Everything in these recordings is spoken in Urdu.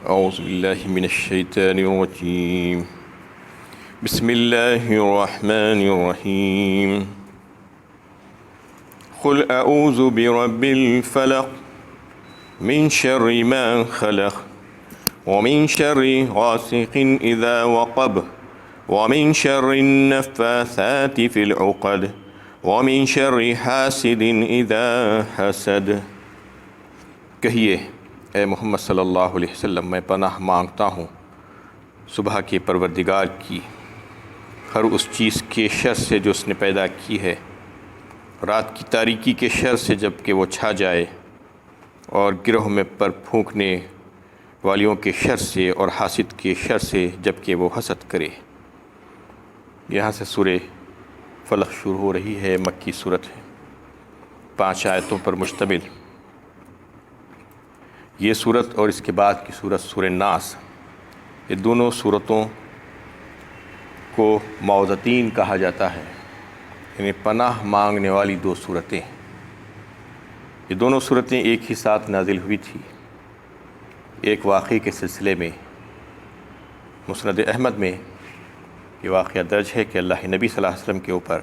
أعوذ بالله من الشيطان الرجيم. بسم الله الرحمن الرحيم. قل أعوذ برب الفلق من شر ما خلق ومن شر غاسق إذا وقب ومن شر النفاثات في العقد ومن شر حاسد إذا حسد۔ کہیے اے محمد صلی اللہ علیہ وسلم، میں پناہ مانگتا ہوں صبح کے پروردگار کی ہر اس چیز کے شر سے جو اس نے پیدا کی ہے، رات کی تاریکی کے شر سے جب کہ وہ چھا جائے، اور گروہ میں پر پھونکنے والیوں کے شر سے، اور حاسد کے شر سے جب کہ وہ حسد کرے۔ یہاں سے سورہ فلق شروع ہو رہی ہے، مکی صورت ہے، 5 آیتوں پر مشتمل۔ یہ صورت اور اس کے بعد کی صورت سورہ ناس، یہ دونوں صورتوں کو معوذتین کہا جاتا ہے، یعنی پناہ مانگنے والی 2 صورتیں۔ یہ دونوں صورتیں ایک ہی ساتھ نازل ہوئی تھی، ایک واقعے کے سلسلے میں۔ مسند احمد میں یہ واقعہ درج ہے کہ اللہ نبی صلی اللہ علیہ وسلم کے اوپر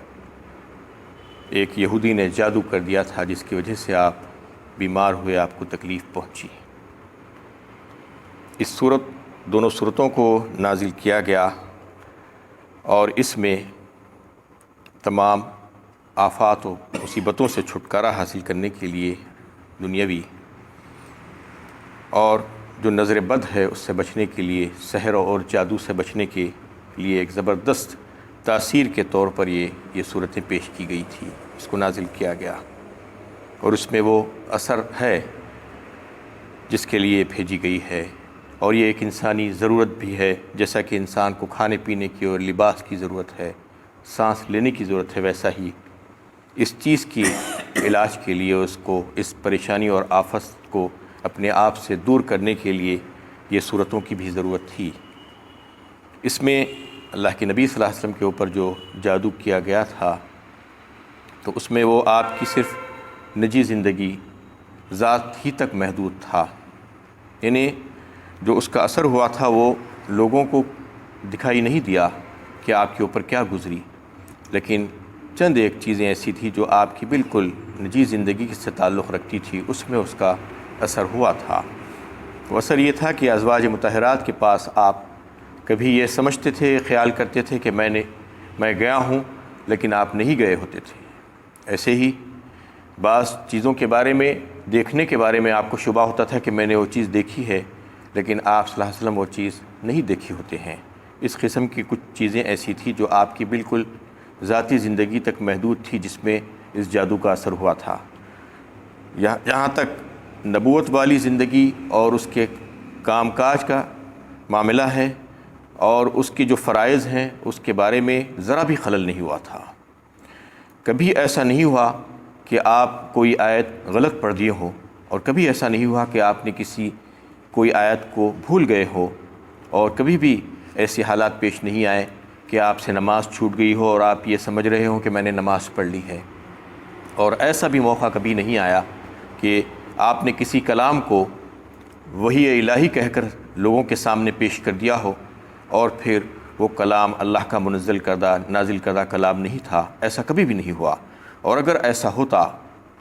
ایک یہودی نے جادو کر دیا تھا، جس کی وجہ سے آپ بیمار ہوئے، آپ کو تکلیف پہنچی۔ اس دونوں صورتوں کو نازل کیا گیا، اور اس میں تمام آفات و مصیبتوں سے چھٹکارا حاصل کرنے کے لیے دنیاوی اور جو نظر بد ہے اس سے بچنے کے لیے، سحر اور جادو سے بچنے کے لیے ایک زبردست تاثیر کے طور پر یہ صورتیں پیش کی گئی تھی، اس کو نازل کیا گیا، اور اس میں وہ اثر ہے جس کے لیے بھیجی گئی ہے۔ اور یہ ایک انسانی ضرورت بھی ہے، جیسا کہ انسان کو کھانے پینے کی اور لباس کی ضرورت ہے، سانس لینے کی ضرورت ہے، ویسا ہی اس چیز کی علاج کے لیے، اس کو اس پریشانی اور آفت کو اپنے آپ سے دور کرنے کے لیے یہ صورتوں کی بھی ضرورت تھی۔ اس میں اللہ کے نبی صلی اللہ علیہ وسلم کے اوپر جو جادو کیا گیا تھا، تو اس میں وہ آپ کی صرف نجی زندگی ذات ہی تک محدود تھا، یعنی جو اس کا اثر ہوا تھا وہ لوگوں کو دکھائی نہیں دیا کہ آپ کے اوپر کیا گزری، لیکن چند ایک چیزیں ایسی تھیں جو آپ کی بالکل نجی زندگی سے تعلق رکھتی تھی، اس میں اس کا اثر ہوا تھا۔ وہ اثر یہ تھا کہ ازواج مطہرات کے پاس آپ کبھی یہ سمجھتے تھے، خیال کرتے تھے کہ میں گیا ہوں، لیکن آپ نہیں گئے ہوتے تھے۔ ایسے ہی بعض چیزوں کے بارے میں، دیکھنے کے بارے میں آپ کو شبہ ہوتا تھا کہ میں نے وہ چیز دیکھی ہے، لیکن آپ صلی اللہ علیہ وسلم وہ چیز نہیں دیکھی ہوتے ہیں۔ اس قسم کی کچھ چیزیں ایسی تھیں جو آپ کی بالکل ذاتی زندگی تک محدود تھی، جس میں اس جادو کا اثر ہوا تھا۔ جہاں تک نبوت والی زندگی اور اس کے کام کاج کا معاملہ ہے، اور اس کی جو فرائض ہیں، اس کے بارے میں ذرا بھی خلل نہیں ہوا تھا۔ کبھی ایسا نہیں ہوا کہ آپ کوئی آیت غلط پڑھ دیے ہو، اور کبھی ایسا نہیں ہوا کہ آپ نے کوئی آیت کو بھول گئے ہو، اور کبھی بھی ایسے حالات پیش نہیں آئے کہ آپ سے نماز چھوٹ گئی ہو اور آپ یہ سمجھ رہے ہوں کہ میں نے نماز پڑھ لی ہے۔ اور ایسا بھی موقع کبھی نہیں آیا کہ آپ نے کسی کلام کو وحی الہی کہہ کر لوگوں کے سامنے پیش کر دیا ہو، اور پھر وہ کلام اللہ کا نازل کردہ کلام نہیں تھا۔ ایسا کبھی بھی نہیں ہوا، اور اگر ایسا ہوتا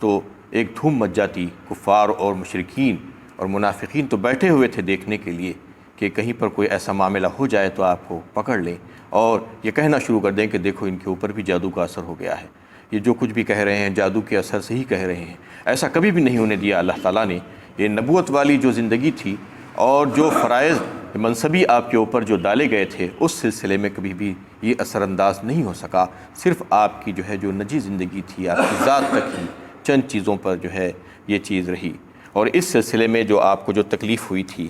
تو ایک دھوم مچ جاتی۔ کفار اور مشرکین اور منافقین تو بیٹھے ہوئے تھے دیکھنے کے لیے کہ کہیں پر کوئی ایسا معاملہ ہو جائے تو آپ کو پکڑ لیں اور یہ کہنا شروع کر دیں کہ دیکھو ان کے اوپر بھی جادو کا اثر ہو گیا ہے، یہ جو کچھ بھی کہہ رہے ہیں جادو کے اثر سے ہی کہہ رہے ہیں۔ ایسا کبھی بھی نہیں ہونے دیا اللہ تعالیٰ نے۔ یہ نبوت والی جو زندگی تھی اور جو فرائض منصبی آپ کے اوپر جو ڈالے گئے تھے، اس سلسلے میں کبھی بھی یہ اثر انداز نہیں ہو سکا۔ صرف آپ کی جو نجی زندگی تھی، آپ کی ذات تک ہی چند چیزوں پر یہ چیز رہی۔ اور اس سلسلے میں جو آپ کو جو تکلیف ہوئی تھی،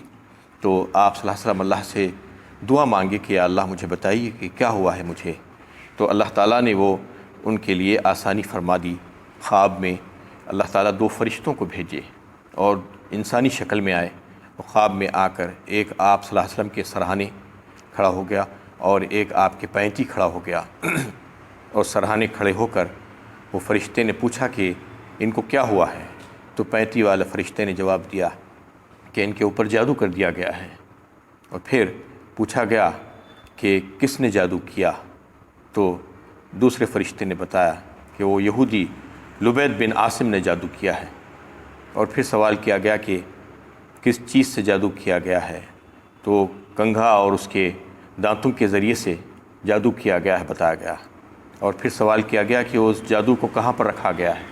تو آپ صلی اللہ علیہ وسلم اللہ سے دعا مانگے کہ یا اللہ مجھے بتائیے کہ کیا ہوا ہے مجھے۔ تو اللہ تعالیٰ نے وہ ان کے لیے آسانی فرما دی۔ خواب میں اللہ تعالیٰ 2 فرشتوں کو بھیجے اور انسانی شکل میں آئے، اور خواب میں آ کر ایک آپ صلی اللہ علیہ وسلم کے سرہانے کھڑا ہو گیا، اور ایک آپ کے پینتی کھڑا ہو گیا، اور سرہانے کھڑے ہو کر وہ فرشتے نے پوچھا کہ ان کو کیا ہوا ہے؟ تو پینتی والے فرشتے نے جواب دیا کہ ان کے اوپر جادو کر دیا گیا ہے۔ اور پھر پوچھا گیا کہ کس نے جادو کیا، تو دوسرے فرشتے نے بتایا کہ وہ یہودی لبید بن عاصم نے جادو کیا ہے۔ اور پھر سوال کیا گیا کہ کس چیز سے جادو کیا گیا ہے، تو کنگھا اور اس کے دانتوں کے ذریعے سے جادو کیا گیا ہے بتایا گیا۔ اور پھر سوال کیا گیا کہ اس جادو کو کہاں پر رکھا گیا ہے،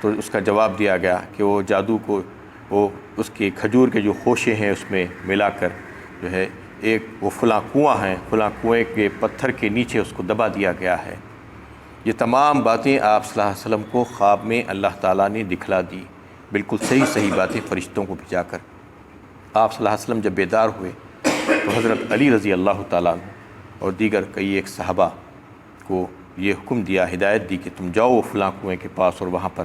تو اس کا جواب دیا گیا کہ وہ جادو کو وہ اس کے کھجور کے جو خوشے ہیں اس میں ملا کر جو ہے ایک وہ فلاں کنواں ہیں، فلاں کنویں کے پتھر کے نیچے اس کو دبا دیا گیا ہے۔ یہ تمام باتیں آپ صلی اللہ علیہ وسلم کو خواب میں اللہ تعالیٰ نے دکھلا دی، بالکل صحیح باتیں فرشتوں کو بھیجا کر۔ آپ صلی اللہ علیہ وسلم جب بیدار ہوئے تو حضرت علی رضی اللہ تعالیٰ عنہ اور دیگر کئی ایک صحابہ کو یہ حکم دیا، ہدایت دی کہ تم جاؤ وہ فلاں کنویں کے پاس اور وہاں پر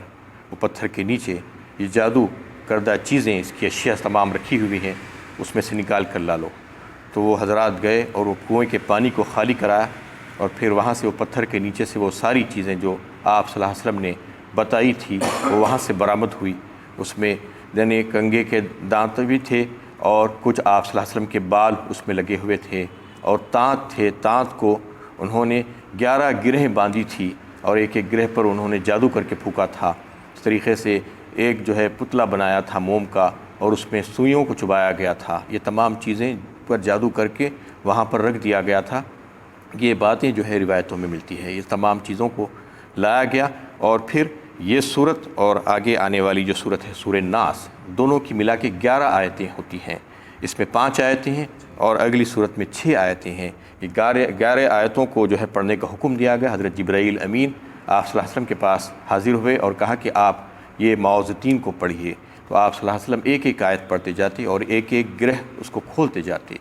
وہ پتھر کے نیچے یہ جادو کردہ چیزیں، اس کی اشیاء تمام رکھی ہوئی ہیں، اس میں سے نکال کر لا لو۔ تو وہ حضرات گئے اور وہ کنویں کے پانی کو خالی کرایا، اور پھر وہاں سے وہ پتھر کے نیچے سے وہ ساری چیزیں جو آپ صلی اللہ علیہ وسلم نے بتائی تھی وہ وہاں سے برآمد ہوئی۔ اس میں یعنی کنگھے کے دانت بھی تھے، اور کچھ آپ صلی اللہ علیہ وسلم کے بال اس میں لگے ہوئے تھے، اور تانت تھے، تانت کو انہوں نے 11 گرہیں باندھی تھی، اور ایک ایک گرہ پر انہوں نے جادو کر کے پھونکا تھا۔ اس طریقے سے ایک جو ہے پتلا بنایا تھا موم کا، اور اس میں سوئیوں کو چبایا گیا تھا۔ یہ تمام چیزیں پر جادو کر کے وہاں پر رکھ دیا گیا تھا۔ یہ باتیں جو ہے روایتوں میں ملتی ہے، یہ تمام چیزوں کو لایا گیا۔ اور پھر یہ صورت اور آگے آنے والی جو صورت ہے سورہ ناس، دونوں کی ملا کے 11 آیتیں ہوتی ہیں۔ اس میں 5 آیتیں ہیں اور اگلی صورت میں 6 آیتیں ہیں۔ یہ 11 آیتوں کو جو ہے پڑھنے کا حکم دیا گیا۔ حضرت جبرائیل امین آپ صلی اللہ علیہ وسلم کے پاس حاضر ہوئے اور کہا کہ آپ یہ معوذتین کو پڑھیے، تو آپ صلی اللہ علیہ وسلم ایک ایک آیت پڑھتے جاتے اور ایک ایک گرہ اس کو کھولتے جاتے،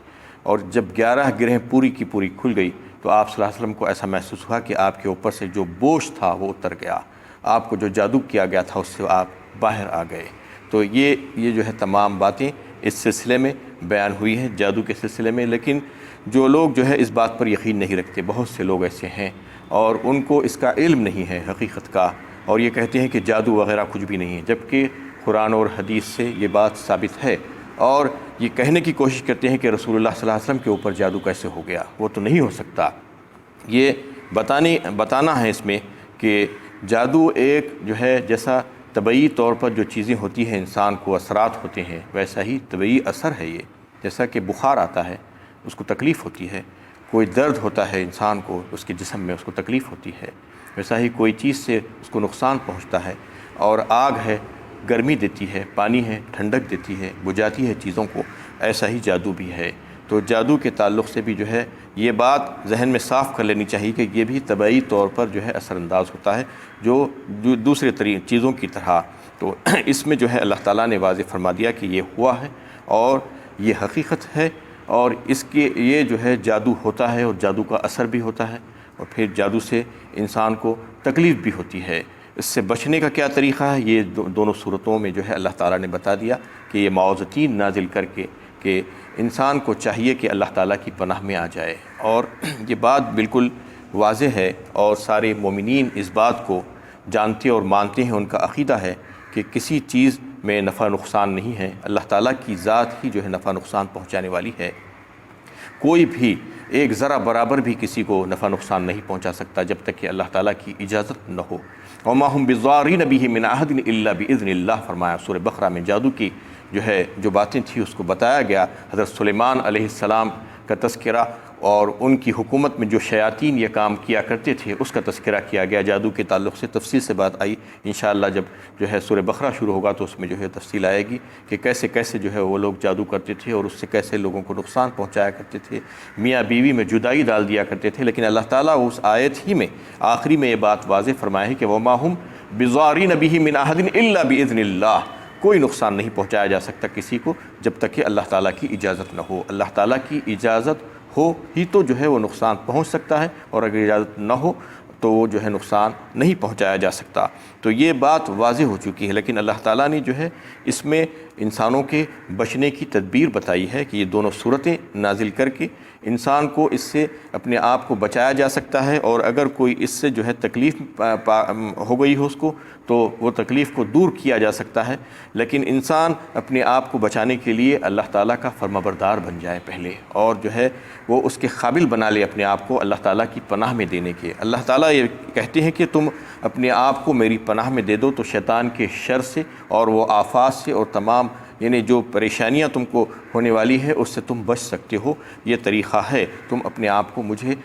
اور جب 11 گرہیں پوری کی پوری کھل گئی تو آپ صلی اللہ علیہ وسلم کو ایسا محسوس ہوا کہ آپ کے اوپر سے جو بوجھ تھا وہ اتر گیا، آپ کو جو جادو کیا گیا تھا اس سے آپ باہر آ گئے۔ تو یہ جو ہے تمام باتیں اس سلسلے میں بیان ہوئی ہیں، جادو کے سلسلے میں۔ لیکن جو لوگ جو ہے اس بات پر یقین نہیں رکھتے، بہت سے لوگ ایسے ہیں اور ان کو اس کا علم نہیں ہے حقیقت کا، اور یہ کہتے ہیں کہ جادو وغیرہ کچھ بھی نہیں ہے، جبکہ قرآن اور حدیث سے یہ بات ثابت ہے، اور یہ کہنے کی کوشش کرتے ہیں کہ رسول اللہ صلی اللہ علیہ وسلم کے اوپر جادو کیسے ہو گیا، وہ تو نہیں ہو سکتا۔ یہ بتانا ہے اس میں کہ جادو ایک جو ہے جیسا طبعی طور پر جو چیزیں ہوتی ہیں انسان کو اثرات ہوتے ہیں، ویسا ہی طبعی اثر ہے یہ۔ جیسا کہ بخار آتا ہے اس کو تکلیف ہوتی ہے، کوئی درد ہوتا ہے انسان کو اس کے جسم میں اس کو تکلیف ہوتی ہے، ویسا ہی کوئی چیز سے اس کو نقصان پہنچتا ہے۔ اور آگ ہے گرمی دیتی ہے، پانی ہے ٹھنڈک دیتی ہے، بجھاتی ہے چیزوں کو، ایسا ہی جادو بھی ہے۔ تو جادو کے تعلق سے بھی جو ہے یہ بات ذہن میں صاف کر لینی چاہیے کہ یہ بھی طبعی طور پر جو ہے اثر انداز ہوتا ہے جو دوسرے چیزوں کی طرح۔ تو اس میں جو ہے اللہ تعالیٰ نے واضح فرما دیا کہ یہ ہوا ہے اور یہ حقیقت ہے، اور اس کے یہ جو ہے جادو ہوتا ہے اور جادو کا اثر بھی ہوتا ہے، اور پھر جادو سے انسان کو تکلیف بھی ہوتی ہے۔ اس سے بچنے کا کیا طریقہ ہے یہ دونوں صورتوں میں جو ہے اللہ تعالیٰ نے بتا دیا کہ یہ معوذتین نازل کر کے کہ انسان کو چاہیے کہ اللہ تعالیٰ کی پناہ میں آ جائے۔ اور یہ بات بالکل واضح ہے اور سارے مومنین اس بات کو جانتے اور مانتے ہیں، ان کا عقیدہ ہے کہ کسی چیز میں نفع نقصان نہیں ہے، اللہ تعالیٰ کی ذات ہی جو ہے نفع نقصان پہنچانے والی ہے۔ کوئی بھی ایک ذرا برابر بھی کسی کو نفع نقصان نہیں پہنچا سکتا جب تک کہ اللہ تعالیٰ کی اجازت نہ ہو۔ وَمَا هُمْ بِضَارِّينَ بِهِ مِنْ أَحَدٍ إِلَّا بِإِذْنِ اللَّهِ فرمایا سورہ بقرہ میں۔ جادو کی جو باتیں تھیں اس کو بتایا گیا، حضرت سلیمان علیہ السلام کا تذکرہ اور ان کی حکومت میں جو شیاطین یہ کام کیا کرتے تھے اس کا تذکرہ کیا گیا۔ جادو کے تعلق سے تفصیل سے بات آئی، انشاءاللہ جب جو ہے سورہ بقرہ شروع ہوگا تو اس میں جو ہے تفصیل آئے گی کہ کیسے کیسے جو ہے وہ لوگ جادو کرتے تھے اور اس سے کیسے لوگوں کو نقصان پہنچایا کرتے تھے، میاں بیوی میں جدائی ڈال دیا کرتے تھے۔ لیکن اللہ تعالیٰ اس آیت ہی میں آخری میں یہ بات واضح فرمایا ہے کہ وَمَا هُمْ بِضَارِّينَ بِهِ مِنْ أَحَدٍ إِلَّا بِإِذْنِ اللَّهِ، کوئی نقصان نہیں پہنچایا جا سکتا کسی کو جب تک کہ اللہ تعالیٰ کی اجازت نہ ہو۔ اللہ تعالیٰ کی اجازت ہو ہی تو جو ہے وہ نقصان پہنچ سکتا ہے، اور اگر اجازت نہ ہو تو وہ جو ہے نقصان نہیں پہنچایا جا سکتا۔ تو یہ بات واضح ہو چکی ہے، لیکن اللہ تعالیٰ نے جو ہے اس میں انسانوں کے بچنے کی تدبیر بتائی ہے کہ یہ دونوں صورتیں نازل کر کے انسان کو اس سے اپنے آپ کو بچایا جا سکتا ہے، اور اگر کوئی اس سے جو ہے تکلیف ہو گئی ہو اس کو تو وہ تکلیف کو دور کیا جا سکتا ہے۔ لیکن انسان اپنے آپ کو بچانے کے لیے اللہ تعالیٰ کا فرمانبردار بن جائے پہلے، اور جو ہے وہ اس کے قابل بنا لے اپنے آپ کو اللہ تعالیٰ کی پناہ میں دینے کے۔ اللہ تعالیٰ یہ کہتے ہیں کہ تم اپنے آپ کو میری پناہ میں دے دو تو شیطان کے شر سے اور وہ آفات سے اور تمام یعنی جو پریشانیاں تم کو ہونے والی ہے اس سے تم بچ سکتے ہو۔ یہ طریقہ ہے، تم اپنے آپ کو مجھے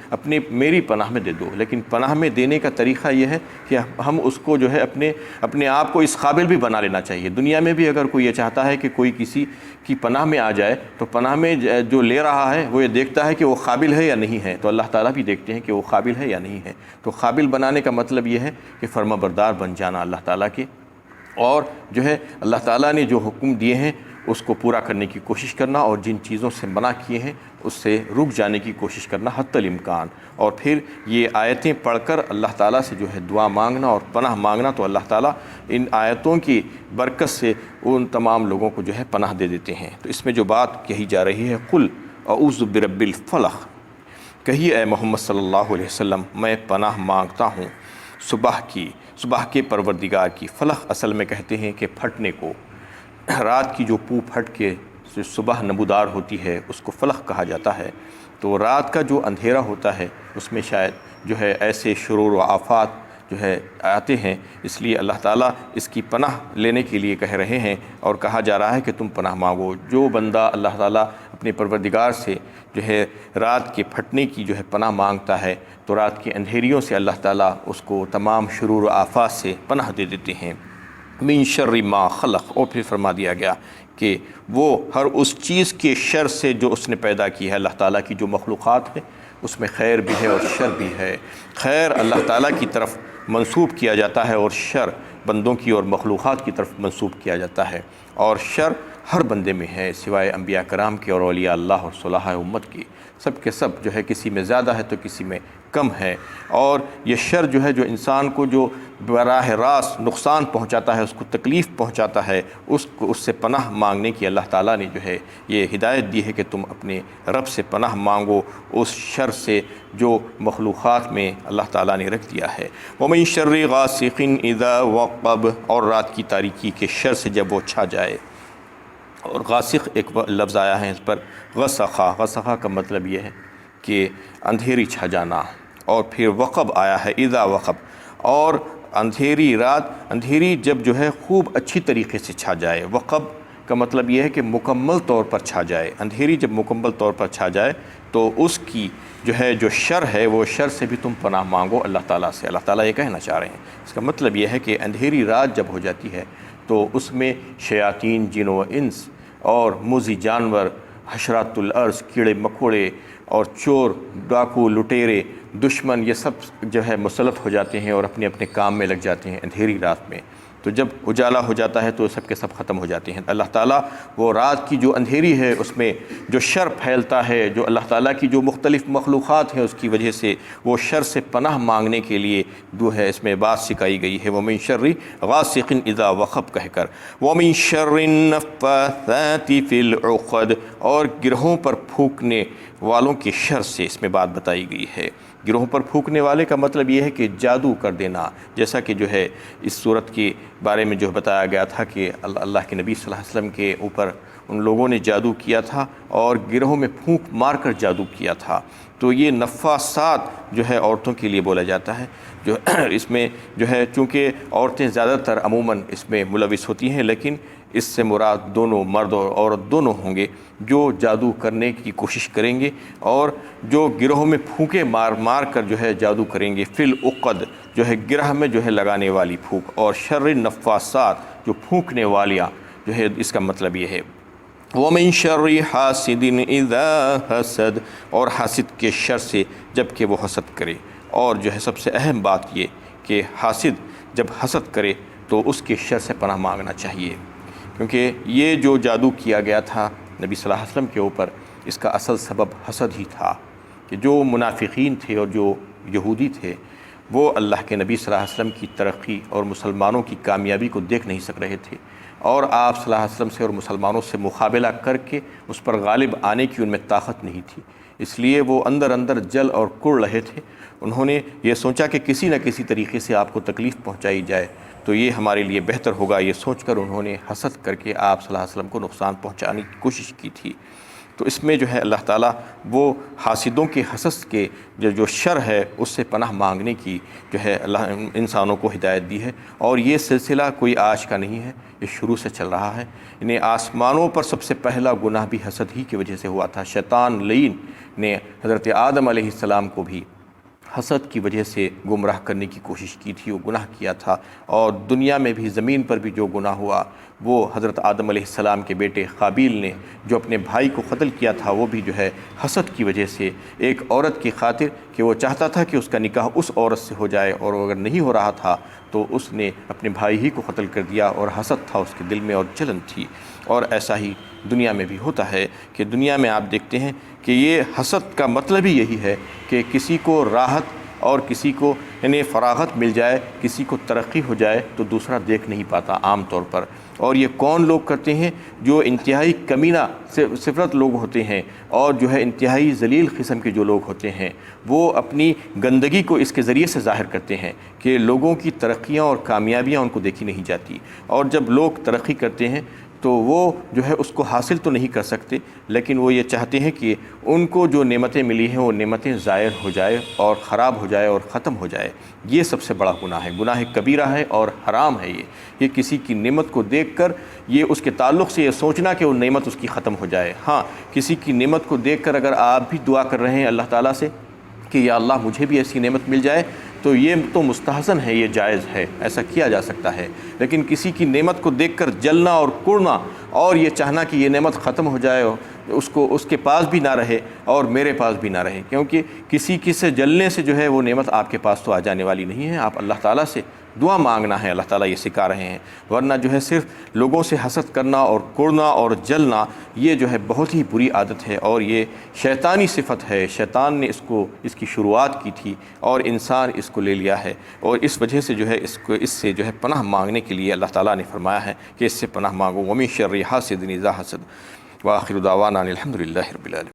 میری پناہ میں دے دو۔ لیکن پناہ میں دینے کا طریقہ یہ ہے کہ ہم اس کو جو ہے اپنے آپ کو اس قابل بھی بنا لینا چاہیے۔ دنیا میں بھی اگر کوئی یہ چاہتا ہے کہ کوئی کسی کی پناہ میں آ جائے تو پناہ میں جو لے رہا ہے وہ یہ دیکھتا ہے کہ وہ قابل ہے یا نہیں ہے، تو اللہ تعالیٰ بھی دیکھتے ہیں کہ وہ قابل ہے یا نہیں ہے۔ تو قابل بنانے کا مطلب یہ ہے کہ فرمانبردار بن جانا اللہ تعالیٰ کے، اور جو ہے اللہ تعالیٰ نے جو حکم دیے ہیں اس کو پورا کرنے کی کوشش کرنا، اور جن چیزوں سے منع کیے ہیں اس سے رک جانے کی کوشش کرنا حتی الامکان۔ اور پھر یہ آیتیں پڑھ کر اللہ تعالیٰ سے جو ہے دعا مانگنا اور پناہ مانگنا، تو اللہ تعالیٰ ان آیتوں کی برکت سے ان تمام لوگوں کو جو ہے پناہ دے دیتے ہیں۔ تو اس میں جو بات کہی جا رہی ہے قل اعوذ برب الفلق، کہیے اے محمد صلی اللہ علیہ وسلم میں پناہ مانگتا ہوں صبح کے پروردگار کی۔ فلق اصل میں کہتے ہیں کہ پھٹنے کو، رات کی جو پھٹ کے صبح نمودار ہوتی ہے اس کو فلق کہا جاتا ہے۔ تو رات کا جو اندھیرا ہوتا ہے اس میں شاید جو ہے ایسے شرور و آفات جو ہے آتے ہیں، اس لیے اللہ تعالیٰ اس کی پناہ لینے کے لیے کہہ رہے ہیں، اور کہا جا رہا ہے کہ تم پناہ مانگو۔ جو بندہ اللہ تعالیٰ اپنے پروردگار سے جو ہے رات کے پھٹنے کی جو ہے پناہ مانگتا ہے تو رات کے اندھیریوں سے اللہ تعالیٰ اس کو تمام شرور و آفات سے پناہ دے دیتے ہیں۔ من شر ما خلق، اور پھر فرما دیا گیا کہ وہ ہر اس چیز کے شر سے جو اس نے پیدا کی ہے۔ اللہ تعالیٰ کی جو مخلوقات ہے اس میں خیر بھی ہے اور شر بھی ہے۔ خیر اللہ تعالیٰ کی طرف منسوب کیا جاتا ہے اور شر بندوں کی اور مخلوقات کی طرف منسوب کیا جاتا ہے، اور شر ہر بندے میں ہے سوائے انبیاء کرام کے اور اولیاء اللہ اور صلاح امت کی۔ سب کے سب جو ہے کسی میں زیادہ ہے تو کسی میں کم ہے، اور یہ شر جو ہے جو انسان کو جو براہ راست نقصان پہنچاتا ہے، اس کو تکلیف پہنچاتا ہے، اس سے پناہ مانگنے کی اللہ تعالیٰ نے جو ہے یہ ہدایت دی ہے کہ تم اپنے رب سے پناہ مانگو اس شر سے جو مخلوقات میں اللہ تعالیٰ نے رکھ دیا ہے۔ وَمِن شَرِّ غَاسِقٍ إِذَا وَقَبَ، اور رات کی تاریکی کے شر سے جب وہ چھا جائے۔ اور غاسق ایک لفظ آیا ہے اس پر غسقہ کا مطلب یہ ہے کہ اندھیری چھا جانا، اور پھر وقب آیا ہے اذا وقب، اور اندھیری جب جو ہے خوب اچھی طریقے سے چھا جائے۔ وقب کا مطلب یہ ہے کہ مکمل طور پر چھا جائے۔ اندھیری جب مکمل طور پر چھا جائے تو اس کی جو ہے جو شر ہے وہ شر سے بھی تم پناہ مانگو اللہ تعالیٰ سے۔ اللہ تعالیٰ یہ کہنا چاہ رہے ہیں، اس کا مطلب یہ ہے کہ اندھیری رات جب ہو جاتی ہے تو اس میں شیاطین جن و انس اور موذی جانور، حشرات الارض، کیڑے مکوڑے اور چور ڈاکو لٹیرے دشمن، یہ سب جو ہے مسلط ہو جاتے ہیں اور اپنے اپنے کام میں لگ جاتے ہیں اندھیری رات میں۔ تو جب اجالا ہو جاتا ہے تو سب کے سب ختم ہو جاتے ہیں۔ اللہ تعالیٰ وہ رات کی جو اندھیری ہے اس میں جو شر پھیلتا ہے، جو اللہ تعالیٰ کی جو مختلف مخلوقات ہیں اس کی وجہ سے وہ شر سے پناہ مانگنے کے لیے جو ہے اس میں بات سکھائی گئی ہے۔ وَمِن شَرِّ غَاسِقٍ إِذَا وَقَب کہہ کر، وَمِن شَرِّ النَّفَّاثَاتِ فِي الْعُقَدِ، اور گرہوں پر پھونکنے والوں کے شر سے اس میں بات بتائی گئی ہے۔ گروہوں پر پھونکنے والے کا مطلب یہ ہے کہ جادو کر دینا، جیسا کہ جو ہے اس صورت کے بارے میں جو بتایا گیا تھا کہ اللہ کے نبی صلی اللہ علیہ وسلم کے اوپر ان لوگوں نے جادو کیا تھا اور گروہوں میں پھونک مار کر جادو کیا تھا۔ تو یہ نفاسات جو ہے عورتوں کے لیے بولا جاتا ہے، جو اس میں جو ہے چونکہ عورتیں زیادہ تر عموماً اس میں ملوث ہوتی ہیں، لیکن اس سے مراد دونوں مرد اور عورت دونوں ہوں گے جو جادو کرنے کی کوشش کریں گے اور جو گروہوں میں پھونکے مار کر جو ہے جادو کریں گے۔ فی العقد جو ہے گرہ میں جو ہے لگانے والی پھونک، اور شر النفاسات جو پھونکنے والیاں جو ہے اس کا مطلب یہ ہے۔ وَمِن شَرِّ حَاسِدٍ إِذَا حَسَدَ، اور حاسد کے شر سے جب کہ وہ حسد کرے۔ اور جو ہے سب سے اہم بات یہ کہ حاسد جب حسد کرے تو اس کے شر سے پناہ مانگنا چاہیے، کیونکہ یہ جو جادو کیا گیا تھا نبی صلی اللہ علیہ وسلم کے اوپر، اس کا اصل سبب حسد ہی تھا کہ جو منافقین تھے اور جو یہودی تھے وہ اللہ کے نبی صلی اللہ علیہ وسلم کی ترقی اور مسلمانوں کی کامیابی کو دیکھ نہیں سک رہے تھے، اور آپ صلی اللہ علیہ وسلم سے اور مسلمانوں سے مقابلہ کر کے اس پر غالب آنے کی ان میں طاقت نہیں تھی، اس لیے وہ اندر اندر جل اور کڑ رہے تھے۔ انہوں نے یہ سوچا کہ کسی نہ کسی طریقے سے آپ کو تکلیف پہنچائی جائے تو یہ ہمارے لیے بہتر ہوگا، یہ سوچ کر انہوں نے حسد کر کے آپ صلی اللہ علیہ وسلم کو نقصان پہنچانے کی کوشش کی تھی۔ تو اس میں جو ہے اللہ تعالیٰ وہ حاسدوں کے حسد کے جو شر ہے اس سے پناہ مانگنے کی جو ہے اللہ انسانوں کو ہدایت دی ہے، اور یہ سلسلہ کوئی آج کا نہیں ہے، یہ شروع سے چل رہا ہے۔ انہیں آسمانوں پر سب سے پہلا گناہ بھی حسد ہی کی وجہ سے ہوا تھا۔ شیطان لعین نے حضرت آدم علیہ السلام کو بھی حسد کی وجہ سے گمراہ کرنے کی کوشش کی تھی، وہ گناہ کیا تھا، اور دنیا میں بھی زمین پر بھی جو گناہ ہوا وہ حضرت آدم علیہ السلام کے بیٹے قابیل نے جو اپنے بھائی کو قتل کیا تھا وہ بھی جو ہے حسد کی وجہ سے، ایک عورت کی خاطر کہ وہ چاہتا تھا کہ اس کا نکاح اس عورت سے ہو جائے، اور اگر نہیں ہو رہا تھا تو اس نے اپنے بھائی ہی کو قتل کر دیا، اور حسد تھا اس کے دل میں اور جلن تھی۔ اور ایسا ہی دنیا میں بھی ہوتا ہے کہ دنیا میں آپ دیکھتے ہیں کہ یہ حسد کا مطلب ہی یہی ہے کہ کسی کو راحت اور کسی کو یعنی فراغت مل جائے، کسی کو ترقی ہو جائے تو دوسرا دیکھ نہیں پاتا عام طور پر۔ اور یہ کون لوگ کرتے ہیں؟ جو انتہائی کمینہ صفت لوگ ہوتے ہیں اور جو ہے انتہائی ذلیل قسم کے جو لوگ ہوتے ہیں، وہ اپنی گندگی کو اس کے ذریعے سے ظاہر کرتے ہیں کہ لوگوں کی ترقیاں اور کامیابیاں ان کو دیکھی نہیں جاتی، اور جب لوگ ترقی کرتے ہیں تو وہ جو ہے اس کو حاصل تو نہیں کر سکتے، لیکن وہ یہ چاہتے ہیں کہ ان کو جو نعمتیں ملی ہیں وہ نعمتیں ظاہر ہو جائے اور خراب ہو جائے اور ختم ہو جائے۔ یہ سب سے بڑا گناہ ہے، گناہ کبیرہ ہے اور حرام ہے۔ یہ کسی کی نعمت کو دیکھ کر یہ اس کے تعلق سے یہ سوچنا کہ وہ نعمت اس کی ختم ہو جائے۔ ہاں، کسی کی نعمت کو دیکھ کر اگر آپ بھی دعا کر رہے ہیں اللہ تعالیٰ سے کہ یا اللہ مجھے بھی ایسی نعمت مل جائے تو یہ تو مستحسن ہے، یہ جائز ہے، ایسا کیا جا سکتا ہے۔ لیکن کسی کی نعمت کو دیکھ کر جلنا اور کڑنا اور یہ چاہنا کہ یہ نعمت ختم ہو جائے، اس کے پاس بھی نہ رہے اور میرے پاس بھی نہ رہے، کیونکہ کسی سے جلنے سے جو ہے وہ نعمت آپ کے پاس تو آ جانے والی نہیں ہے۔ آپ اللہ تعالیٰ سے دعا مانگنا ہے، اللہ تعالیٰ یہ سکھا رہے ہیں، ورنہ جو ہے صرف لوگوں سے حسد کرنا اور کڑنا اور جلنا یہ جو ہے بہت ہی بری عادت ہے، اور یہ شیطانی صفت ہے۔ شیطان نے اس کی شروعات کی تھی اور انسان اس کو لے لیا ہے، اور اس وجہ سے جو ہے اس سے جو ہے پناہ مانگنے کے لیے اللہ تعالیٰ نے فرمایا ہے کہ اس سے پناہ مانگو۔ وَمِن شَرِّ حَاسِدٍ إِذَا حَسَدَ وآخر دعوانا الحمد للہ رب العالمین۔